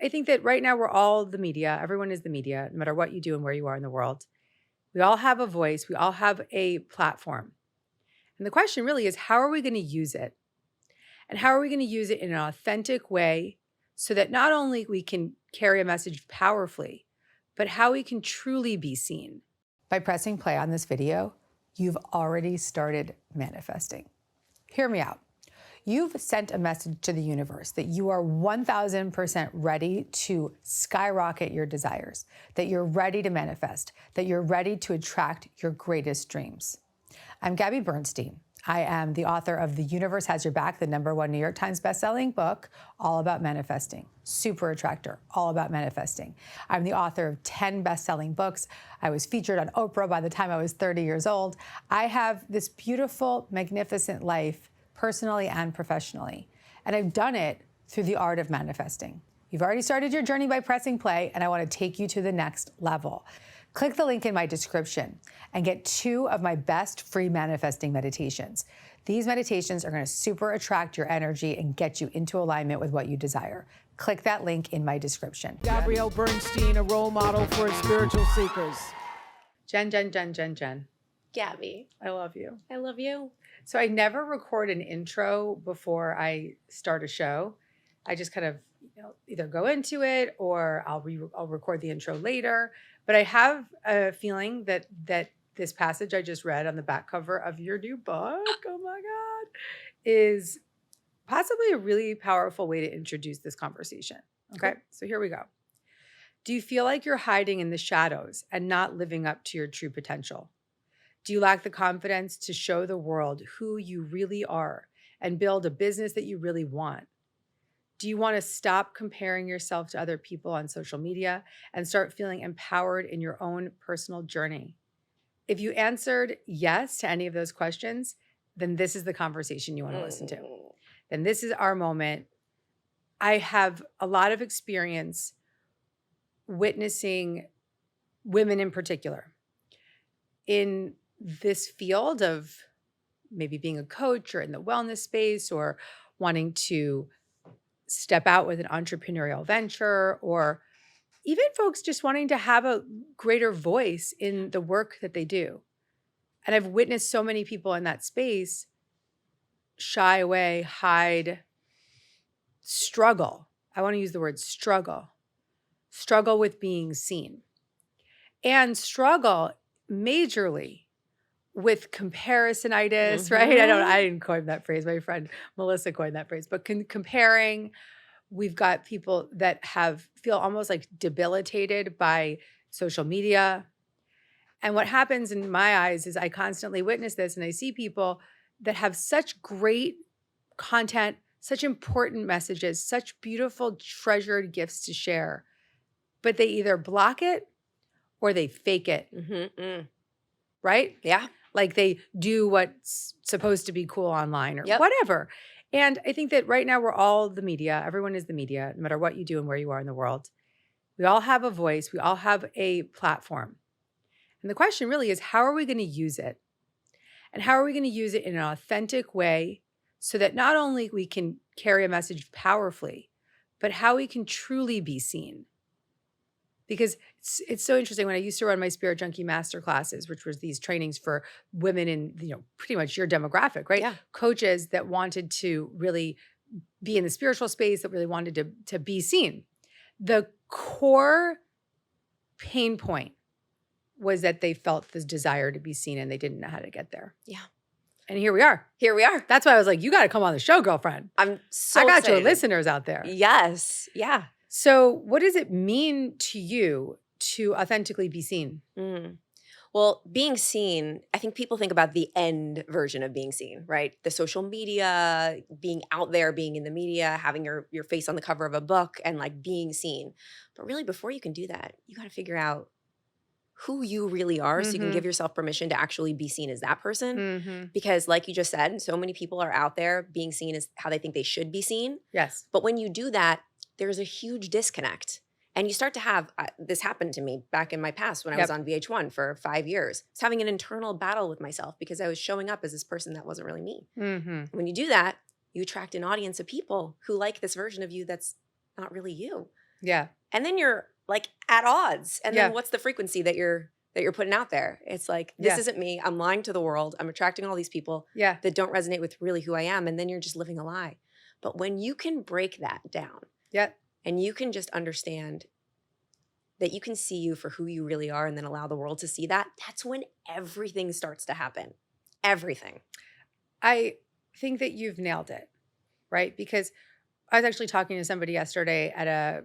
I think that right now we're all the media. Everyone is the media, no matter what you do and where you are in the world. We all have a voice. We all have a platform. And the question really is, how are we going to use it? And how are we going to use it in an authentic way so that not only we can carry a message powerfully, but how we can truly be seen? By pressing play on this video, you've already started manifesting. Hear me out. You've sent a message to the universe that you are 1000% ready to skyrocket your desires, that you're ready to manifest, that you're ready to attract your greatest dreams. I'm Gabby Bernstein. I am the author of The Universe Has Your Back, the #1 New York Times bestselling book, all about manifesting. Super Attractor, all about manifesting. I'm the author of 10 best-selling books. I was featured on Oprah by the time I was 30 years old. I have this beautiful, magnificent life, personally and professionally. And I've done it through the art of manifesting. You've already started your journey by pressing play, and I want to take you to the next level. Click the link in my description and get 2 of my best free manifesting meditations. These meditations are going to super attract your energy and get you into alignment with what you desire. Click that link in my description. Gabrielle Bernstein, a role model for spiritual seekers. Jen. Gabby, I love you. I love you. So I never record an intro before I start a show. I just kind of either go into it or I'll record the intro later. But I have a feeling that this passage I just read on the back cover of your new book, oh my God, is possibly a really powerful way to introduce this conversation. Okay, so here we go. Do you feel like you're hiding in the shadows and not living up to your true potential? Do you lack the confidence to show the world who you really are and build a business that you really want? Do you want to stop comparing yourself to other people on social media and start feeling empowered in your own personal journey? If you answered yes to any of those questions, then this is the conversation you want to listen to. Then this is our moment. I have a lot of experience witnessing women in particular in this field of maybe being a coach or in the wellness space or wanting to step out with an entrepreneurial venture, or even folks just wanting to have a greater voice in the work that they do. And I've witnessed so many people in that space shy away, hide, struggle. I want to use the word struggle with being seen, and struggle majorly with comparisonitis, right? I didn't coin that phrase. My friend Melissa coined that phrase. But comparing, we've got people that feel almost like debilitated by social media. And what happens in my eyes is I constantly witness this, and I see people that have such great content, such important messages, such beautiful, treasured gifts to share, but they either block it or they fake it. Right? Yeah. Like they do what's supposed to be cool online or Yep. whatever. And I think that right now we're all the media. Everyone is the media, no matter what you do and where you are in the world. We all have a voice. We all have a platform. And the question really is, how are we going to use it? And how are we going to use it in an authentic way so that not only we can carry a message powerfully, but how we can truly be seen? Because it's so interesting. When I used to run my Spirit Junkie master classes, which was these trainings for women in pretty much your demographic, right? Yeah. Coaches that wanted to really be in the spiritual space, that really wanted to be seen. The core pain point was that they felt this desire to be seen and they didn't know how to get there. Yeah. And here we are. Here we are. That's why I was like, you got to come on the show, girlfriend. I'm so I got excited. your listeners out there. Yes. Yeah. So what does it mean to you to authentically be seen? Well, being seen, I think people think about the end version of being seen, right? The social media, being out there, being in the media, having your face on the cover of a book and like being seen. But really, before you can do that, you got to figure out who you really are so you can give yourself permission to actually be seen as that person. Because like you just said, so many people are out there being seen as how they think they should be seen. Yes. But when you do that, there's a huge disconnect. And you start to have, this happened to me back in my past when I was on VH1 for 5 years. I was having an internal battle with myself because I was showing up as this person that wasn't really me. And when you do that, you attract an audience of people who like this version of you that's not really you. Yeah. And then you're like at odds. And Yeah. then what's the frequency that you're putting out there? It's like, this Yeah. isn't me. I'm lying to the world. I'm attracting all these people Yeah. that don't resonate with really who I am. And then you're just living a lie. But when you can break that down Yeah. and you can just understand that you can see you for who you really are and then allow the world to see that, that's when everything starts to happen. Everything. I think that you've nailed it, right? Because I was actually talking to somebody yesterday at a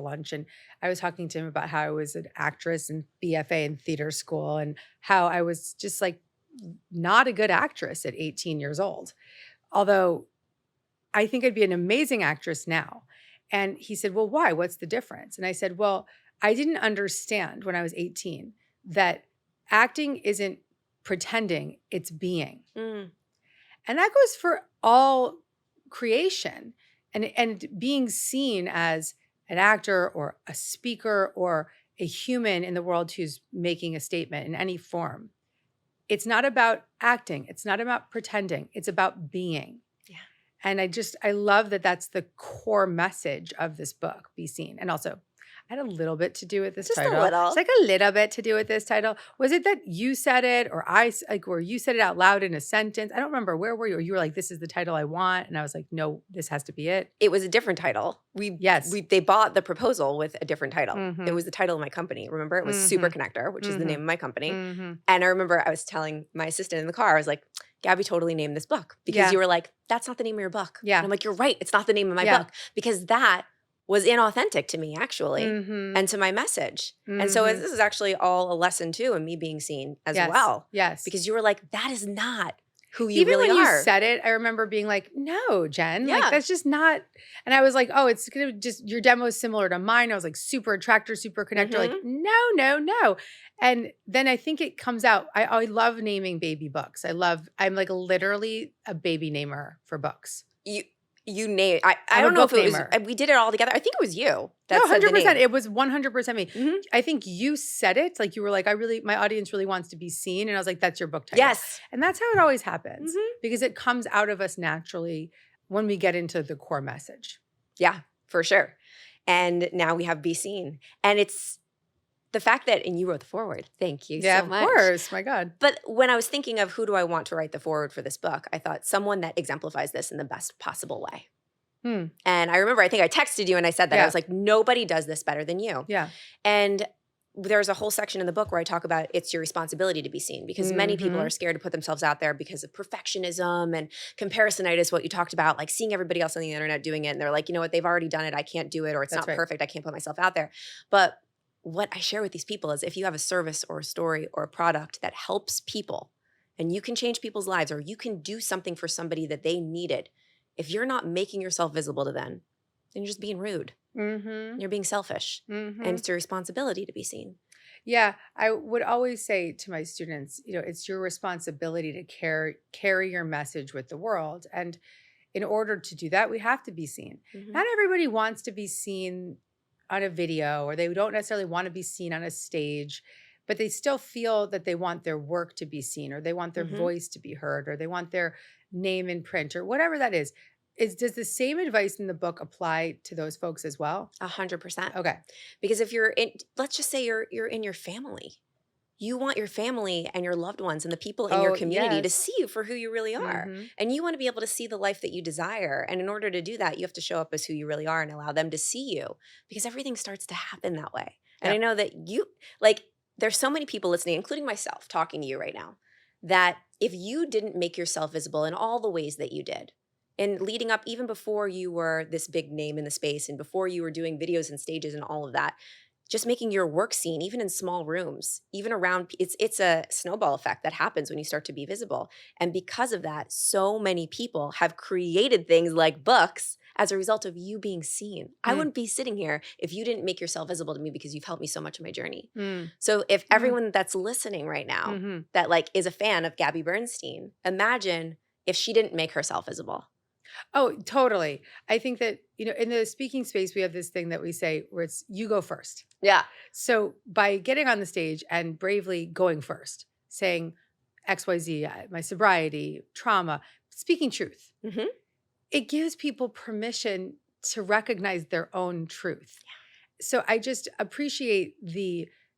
lunch, and I was talking to him about how I was an actress and BFA in theater school and how I was just like not a good actress at 18 years old. Although I think I'd be an amazing actress now. And he said, well, why? What's the difference? And I said, well, I didn't understand when I was 18 that acting isn't pretending, it's being. Mm. And that goes for all creation and being seen as an actor or a speaker or a human in the world who's making a statement in any form. It's not about acting. It's not about pretending. It's about being. Yeah. And I love that that's the core message of this book, Be Seen. And also, I had a little bit to do with this Just a title. little. It's like a little bit to do with this title. Was it that you said it or you said it out loud in a sentence? I don't remember. Where were you? Or you were like, this is the title I want. And I was like, no, this has to be it. It was a different title. Yes. They bought the proposal with a different title. Mhm. It was the title of my company. Remember? It was Mhm. Super Connector, which is the Mhm. name of my company. Mhm. And I remember I was telling my assistant in the car, I was like, Gabby totally named this book because Yeah. you were like, that's not the name of your book. Yeah. And I'm like, you're right. It's not the name of my Yeah. book because that was inauthentic to me actually Mhm. and to my message. And so Mhm. this is actually all a lesson too in me being seen as Yes. well. Yes. Because you were like, that is not who you Even really when are. you said it, I remember being like, no, Jen, Yeah. like that's just not. And I was like, oh, it's going to just, your demo is similar to mine. I was like, super attractor, super connector. Like, no. And then I think it comes out. I love naming baby books. I'm like literally a baby namer for books. You named. I I'm a don't know if book it was. namer. We did it all together. I think it was you. That No, said the 100%. name. It was 100% me. Mhm. I think you said it. Like you were like, my audience really wants to be seen. And I was like, that's your book title. Yes. And that's how it always happens Mhm. because it comes out of us naturally when we get into the core message. Yeah, for sure. And now we have Be Seen. And it's the fact that, and you wrote the foreword. Thank you so much. Of course. My God. But when I was thinking of who do I want to write the foreword for this book, I thought someone that exemplifies this in the best possible way. And I remember, I think I texted you and I said that. Yeah. I was like, nobody does this better than you. Yeah. And there's a whole section in the book where I talk about it's your responsibility to be seen because many people Mhm. are scared to put themselves out there because of perfectionism and comparisonitis, what you talked about, like seeing everybody else on the internet doing it. And they're like, you know what, they've already done it. I can't do it, or it's That's not right. perfect. I can't put myself out there. But what I share with these people is if you have a service or a story or a product that helps people and you can change people's lives or you can do something for somebody that they needed, if you're not making yourself visible to them, then you're just being rude. Mm-hmm. You're being selfish. Mm-hmm. And it's your responsibility to be seen. Yeah. I would always say to my students, it's your responsibility to carry your message with the world. And in order to do that, we have to be seen. Mhm. Not everybody wants to be seen on a video, or they don't necessarily want to be seen on a stage, but they still feel that they want their work to be seen, or they want their Mhm. voice to be heard, or they want their name in print, or whatever that is. Does the same advice in the book apply to those folks as well? 100%. Okay. Because if you're in, let's just say you're in your family, you want your family and your loved ones and the people in your community to yes. see you for who you really are. Mhm. And you want to be able to see the life that you desire. And in order to do that, you have to show up as who you really are and allow them to see you because everything starts to happen that way. And Yeah. I know that there's so many people listening, including myself, talking to you right now, that if you didn't make yourself visible in all the ways that you did, and leading up even before you were this big name in the space and before you were doing videos and stages and all of that, just making your work seen, even in small rooms, even around, it's a snowball effect that happens when you start to be visible. And because of that, so many people have created things like books as a result of you being seen. I wouldn't be sitting here if you didn't make yourself visible to me because you've helped me so much in my journey. So if everyone that's listening right now Mhm. that is a fan of Gabby Bernstein, imagine if she didn't make herself visible. Oh, totally. I think that, in the speaking space, we have this thing that we say where it's you go first. Yeah. So by getting on the stage and bravely going first, saying XYZ, my sobriety, trauma, speaking truth, Mhm. it gives people permission to recognize their own truth. So I just appreciate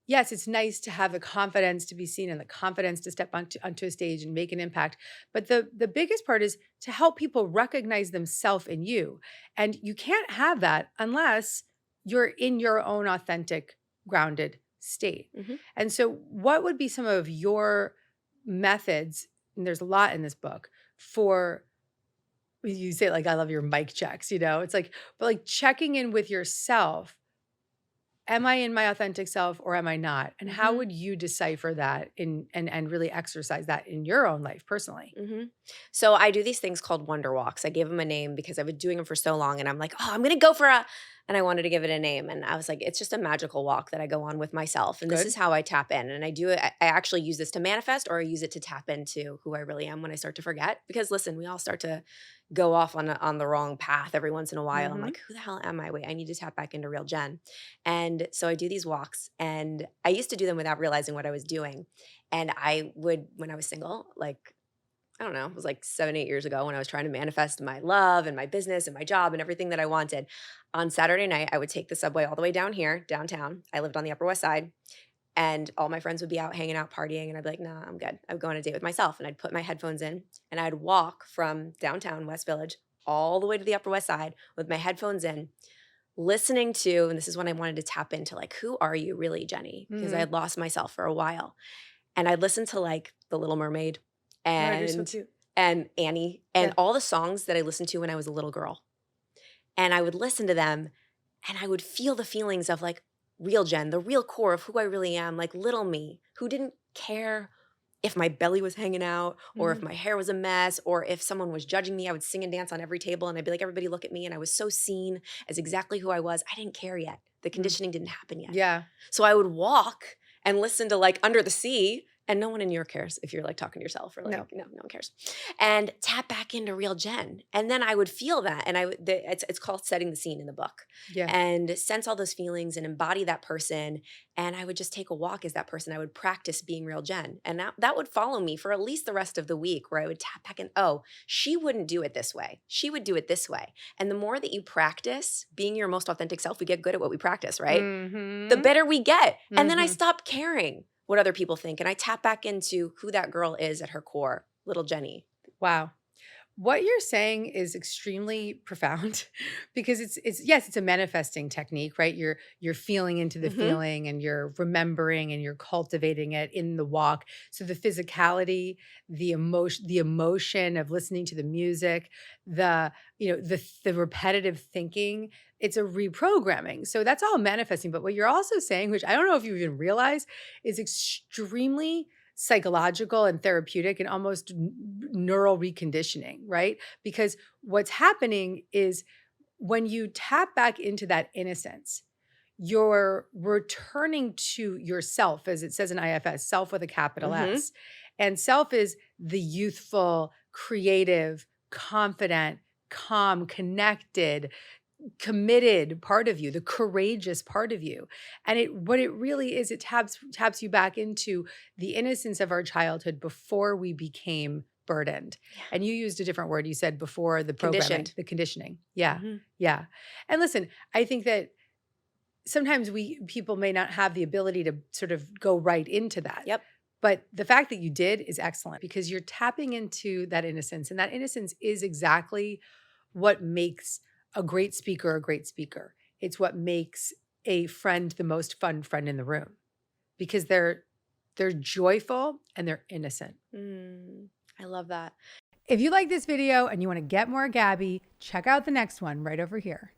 yes, it's nice to have the confidence to be seen and the confidence to step onto a stage and make an impact. But the biggest part is to help people recognize themselves in you. And you can't have that unless you're in your own authentic, grounded state. Mhm. And so what would be some of your methods, and there's a lot in this book, for you say like, I love your mic checks, it's like, but like checking in with yourself. Am I in my authentic self or am I not? And how Mhm. would you decipher that and really exercise that in your own life personally? So I do these things called wonder walks. I gave them a name because I've been doing them for so long, and I'm like, oh, I'm gonna go for and I wanted to give it a name, and I was like, it's just a magical walk that I go on with myself, and this Good. is how I tap in, and I do it. I actually use this to manifest, or I use it to tap into who I really am when I start to forget. Because listen, we all start to go off on the wrong path every once in a while. I'm Mhm. like, who the hell am I? Wait, I need to tap back into real Jen. And so I do these walks, and I used to do them without realizing what I was doing. And I would, when I was single, like I don't know, it was like 7, 8 years ago when I was trying to manifest my love and my business and my job and everything that I wanted. On Saturday night, I would take the subway all the way down here, downtown. I lived on the Upper West Side, and all my friends would be out hanging out, partying, and I'd be like, nah, I'm good. I would go on a date with myself, and I'd put my headphones in, and I'd walk from downtown West Village all the way to the Upper West Side with my headphones in, listening to, and this is when I wanted to tap into like, who are you really, Jenny? Because I Mhm. had lost myself for a while. And I'd listen to like The Little Mermaid Oh, you're so and cute. Annie and Yeah. all the songs that I listened to when I was a little girl. And I would listen to them and I would feel the feelings of like real Jen, the real core of who I really am, like little me, who didn't care if my belly was hanging out or if Mhm. my hair was a mess or if someone was judging me. I would sing and dance on every table and I'd be like, everybody look at me. And I was so seen as exactly who I was. I didn't care yet. The Mm. conditioning didn't happen yet. Yeah. So I would walk and listen to like Under the Sea, and no one in New York cares if you're like talking to yourself or like, No. no one cares. And tap back into real Jen. And then I would feel that. And it's called setting the scene in the book. Yeah. And sense all those feelings and embody that person. And I would just take a walk as that person. I would practice being real Jen. And that would follow me for at least the rest of the week where I would tap back in, oh, she wouldn't do it this way. She would do it this way. And the more that you practice being your most authentic self, we get good at what we practice, right? The Mhm. better we get. And then I Mhm. stop caring what other people think. And I tap back into who that girl is at her core, little Jenny. Wow. What you're saying is extremely profound because it's yes, it's a manifesting technique, right? You're feeling into the Mm-hmm. feeling and you're remembering and you're cultivating it in the walk. So the physicality, the emotion of listening to the music, the repetitive thinking, it's a reprogramming. So that's all manifesting. But what you're also saying, which I don't know if you even realize, is extremely psychological and therapeutic and almost neural reconditioning, right? Because what's happening is when you tap back into that innocence, you're returning to yourself, as it says in IFS, self with a capital Mm-hmm. S. And self is the youthful, creative, confident, calm, connected, committed part of you, the courageous part of you. And what it really is, it taps you back into the innocence of our childhood before we became burdened. Yeah. And you used a different word. You said before the programming, Conditioned. the conditioning. Yeah. Mm-hmm. Yeah. And listen, I think that sometimes people may not have the ability to sort of go right into that. Yep. But the fact that you did is excellent because you're tapping into that innocence. And that innocence is exactly what makes a great speaker a great speaker. It's what makes a friend the most fun friend in the room because they're joyful and they're innocent. I love that. If you like this video and you want to get more Gabby, check out the next one right over here.